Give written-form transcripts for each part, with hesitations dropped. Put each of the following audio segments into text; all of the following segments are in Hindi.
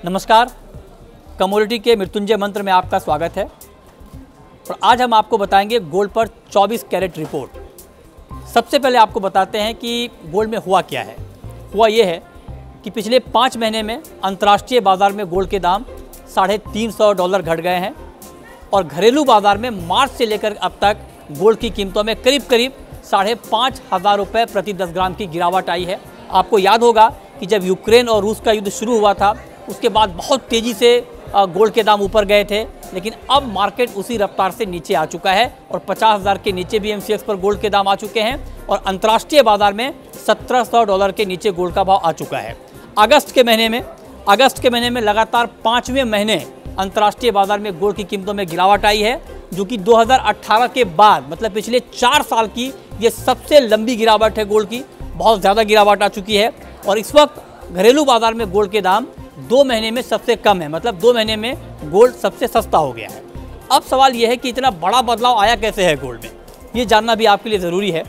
नमस्कार, कमोडिटी के मृत्युंजय मंत्र में आपका स्वागत है। और आज हम आपको बताएंगे गोल्ड पर 24 कैरेट रिपोर्ट। सबसे पहले आपको बताते हैं कि गोल्ड में हुआ क्या है। हुआ ये है कि पिछले 5 महीने में अंतर्राष्ट्रीय बाज़ार में गोल्ड के दाम $350 घट गए हैं और घरेलू बाज़ार में मार्च से लेकर अब तक गोल्ड की कीमतों में करीब ₹5,500 प्रति 10 ग्राम की गिरावट आई है। आपको याद होगा कि जब यूक्रेन और रूस का युद्ध शुरू हुआ था उसके बाद बहुत तेज़ी से गोल्ड के दाम ऊपर गए थे, लेकिन अब मार्केट उसी रफ्तार से नीचे आ चुका है और 50,000 के नीचे भी MCX पर गोल्ड के दाम आ चुके हैं और अंतर्राष्ट्रीय बाज़ार में $1,700 के नीचे गोल्ड का भाव आ चुका है। अगस्त के महीने में लगातार 5वें महीने अंतर्राष्ट्रीय बाज़ार में गोल्ड की कीमतों में गिरावट आई है, जो कि 2018 के बाद मतलब पिछले 4 साल की ये सबसे लंबी गिरावट है। गोल्ड की बहुत ज़्यादा गिरावट आ चुकी है और इस वक्त घरेलू बाज़ार में गोल्ड के दाम 2 महीने में सबसे कम है, मतलब 2 महीने में गोल्ड सबसे सस्ता हो गया है। अब सवाल यह है कि इतना बड़ा बदलाव आया कैसे है गोल्ड में, ये जानना भी आपके लिए ज़रूरी है।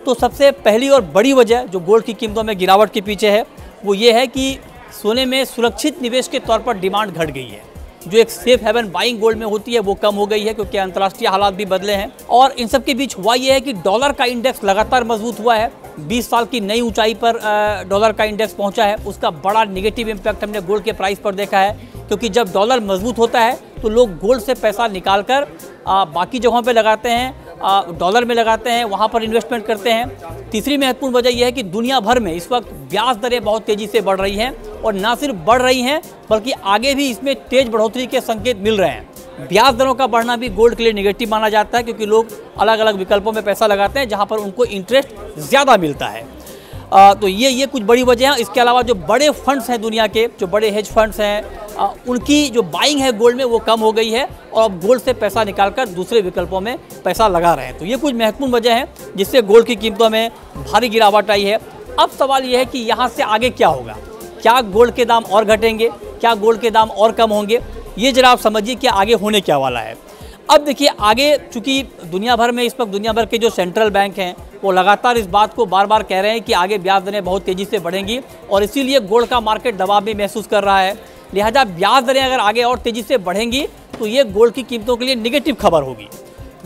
तो सबसे पहली और बड़ी वजह जो गोल्ड की कीमतों में गिरावट के पीछे है वो ये है कि सोने में सुरक्षित निवेश के तौर पर डिमांड घट गई है। जो एक सेफ हेवन बाइंग गोल्ड में होती है वो कम हो गई है, क्योंकि अंतर्राष्ट्रीय हालात भी बदले हैं। और इन सब के बीच हुआ ये है कि डॉलर का इंडेक्स लगातार मजबूत हुआ है। 20 साल की नई ऊंचाई पर डॉलर का इंडेक्स पहुंचा है। उसका बड़ा नेगेटिव इम्पैक्ट हमने गोल्ड के प्राइस पर देखा है, क्योंकि जब डॉलर मजबूत होता है तो लोग गोल्ड से पैसा निकालकर बाकी जगहों पे लगाते हैं, डॉलर में लगाते हैं, वहाँ पर इन्वेस्टमेंट करते हैं। तीसरी महत्वपूर्ण वजह यह है कि दुनिया भर में इस वक्त ब्याज दरें बहुत तेज़ी से बढ़ रही हैं और ना सिर्फ बढ़ रही हैं बल्कि आगे भी इसमें तेज बढ़ोतरी के संकेत मिल रहे हैं। ब्याज दरों का बढ़ना भी गोल्ड के लिए नेगेटिव माना जाता है, क्योंकि लोग अलग अलग विकल्पों में पैसा लगाते हैं जहाँ पर उनको इंटरेस्ट ज़्यादा मिलता है। तो ये कुछ बड़ी वजह हैं। इसके अलावा जो बड़े फंड्स हैं दुनिया के, जो बड़े हेज फंड्स हैं, उनकी जो बाइंग है गोल्ड में वो कम हो गई है और अब गोल्ड से पैसा निकालकर दूसरे विकल्पों में पैसा लगा रहे हैं। तो ये कुछ महत्वपूर्ण वजह हैं जिससे गोल्ड की कीमतों में भारी गिरावट आई है। अब सवाल ये है कि यहाँ से आगे क्या होगा। क्या गोल्ड के दाम और घटेंगे, क्या गोल्ड के दाम और कम होंगे, ये जरा आप समझिए कि आगे होने क्या वाला है। अब देखिए आगे, चूँकि दुनिया भर में इस वक्त दुनिया भर के जो सेंट्रल बैंक हैं वो लगातार इस बात को बार बार कह रहे हैं कि आगे ब्याज दरें बहुत तेज़ी से बढ़ेंगी और इसीलिए गोल्ड का मार्केट दबाव भी महसूस कर रहा है। लिहाजा ब्याज दरें अगर आगे और तेज़ी से बढ़ेंगी तो ये गोल्ड की कीमतों के लिए नेगेटिव खबर होगी।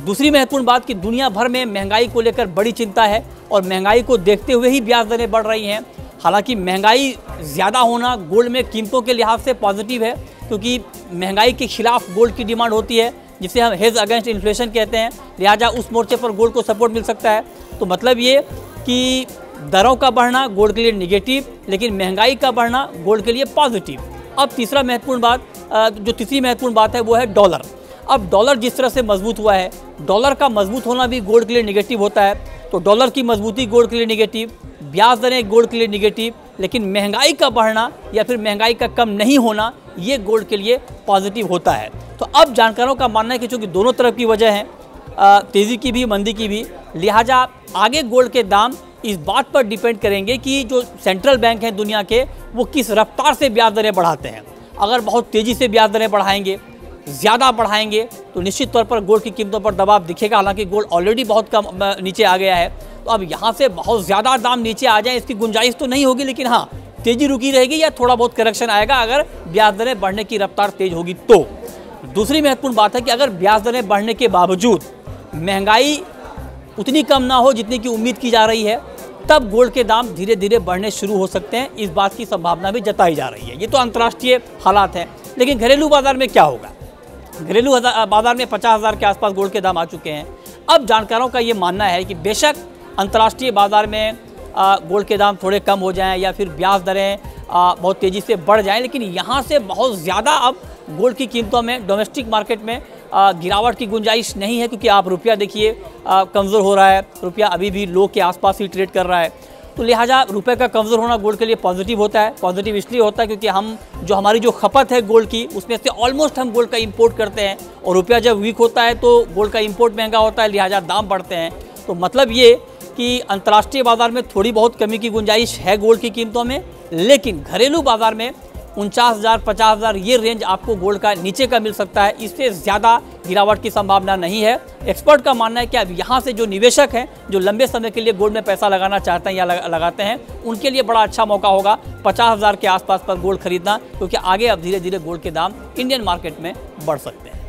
दूसरी महत्वपूर्ण बात कि दुनिया भर में महंगाई को लेकर बड़ी चिंता है और महंगाई को देखते हुए ही ब्याज दरें बढ़ रही हैं। हालांकि महंगाई ज़्यादा होना गोल्ड में कीमतों के लिहाज से पॉजिटिव है, क्योंकि महंगाई के खिलाफ गोल्ड की डिमांड होती है जिसे हम हेज अगेंस्ट इन्फ्लेशन कहते हैं। लिहाजा उस मोर्चे पर गोल्ड को सपोर्ट मिल सकता है। तो मतलब ये कि दरों का बढ़ना गोल्ड के लिए निगेटिव, लेकिन महंगाई का बढ़ना गोल्ड के लिए पॉजिटिव। अब तीसरी महत्वपूर्ण बात है वो है डॉलर। अब डॉलर जिस तरह से मजबूत हुआ है, डॉलर का मजबूत होना भी गोल्ड के लिए निगेटिव होता है। तो डॉलर की मजबूती गोल्ड के लिए निगेटिव, ब्याज दरें गोल्ड के लिए निगेटिव, लेकिन महंगाई का बढ़ना या फिर महंगाई का कम नहीं होना ये गोल्ड के लिए पॉजिटिव होता है। तो अब जानकारों का मानना है कि चूँकि दोनों तरफ की वजह है, तेज़ी की भी मंदी की भी, लिहाजा आगे गोल्ड के दाम इस बात पर डिपेंड करेंगे कि जो सेंट्रल बैंक हैं दुनिया के वो किस रफ्तार से ब्याज दरें बढ़ाते हैं। अगर बहुत तेज़ी से ब्याज दरें बढ़ाएंगे, ज़्यादा बढ़ाएंगे, तो निश्चित तौर पर गोल्ड की कीमतों पर दबाव दिखेगा। हालांकि गोल्ड ऑलरेडी बहुत कम नीचे आ गया है, तो अब यहाँ से बहुत ज़्यादा दाम नीचे आ जाए इसकी गुंजाइश तो नहीं होगी, लेकिन हाँ तेज़ी रुकी रहेगी या थोड़ा बहुत करेक्शन आएगा अगर ब्याज दरें बढ़ने की रफ्तार तेज़ होगी तो। दूसरी महत्वपूर्ण बात है कि अगर ब्याज दरें बढ़ने के बावजूद महंगाई उतनी कम ना हो जितनी की उम्मीद की जा रही है, तब गोल्ड के दाम धीरे धीरे बढ़ने शुरू हो सकते हैं। इस बात की संभावना भी जताई जा रही है। ये तो अंतर्राष्ट्रीय हालात हैं, लेकिन घरेलू बाजार में क्या होगा। घरेलू बाजार में 50,000 के आसपास गोल्ड के दाम आ चुके हैं। अब जानकारों का ये मानना है कि बेशक अंतर्राष्ट्रीय बाजार में गोल्ड के दाम थोड़े कम हो जाएं या फिर ब्याज दरें बहुत तेज़ी से बढ़ जाएं, लेकिन यहाँ से बहुत ज़्यादा अब गोल्ड की कीमतों में डोमेस्टिक मार्केट में गिरावट की गुंजाइश नहीं है, क्योंकि आप रुपया देखिए कमज़ोर हो रहा है। रुपया अभी भी लो के आसपास ही ट्रेड कर रहा है। तो लिहाजा रुपए का कमज़ोर होना गोल्ड के लिए पॉजिटिव होता है। पॉजिटिव इसलिए होता है क्योंकि हमारी जो खपत है गोल्ड की, उसमें से ऑलमोस्ट हम गोल्ड का इंपोर्ट करते हैं और रुपया जब वीक होता है तो गोल्ड का इंपोर्ट महंगा होता है, लिहाजा दाम बढ़ते हैं। तो मतलब ये कि अंतर्राष्ट्रीय बाजार में थोड़ी बहुत कमी की गुंजाइश है गोल्ड की कीमतों में, लेकिन घरेलू बाजार में 49,000 50,000 ये रेंज आपको गोल्ड का नीचे का मिल सकता है। इससे ज़्यादा गिरावट की संभावना नहीं है। एक्सपर्ट का मानना है कि अब यहाँ से जो निवेशक हैं, जो लंबे समय के लिए गोल्ड में पैसा लगाना चाहते हैं या लगाते हैं, उनके लिए बड़ा अच्छा मौका होगा 50,000 के आसपास पर गोल्ड खरीदना, क्योंकि आगे अब धीरे धीरे गोल्ड के दाम इंडियन मार्केट में बढ़ सकते हैं।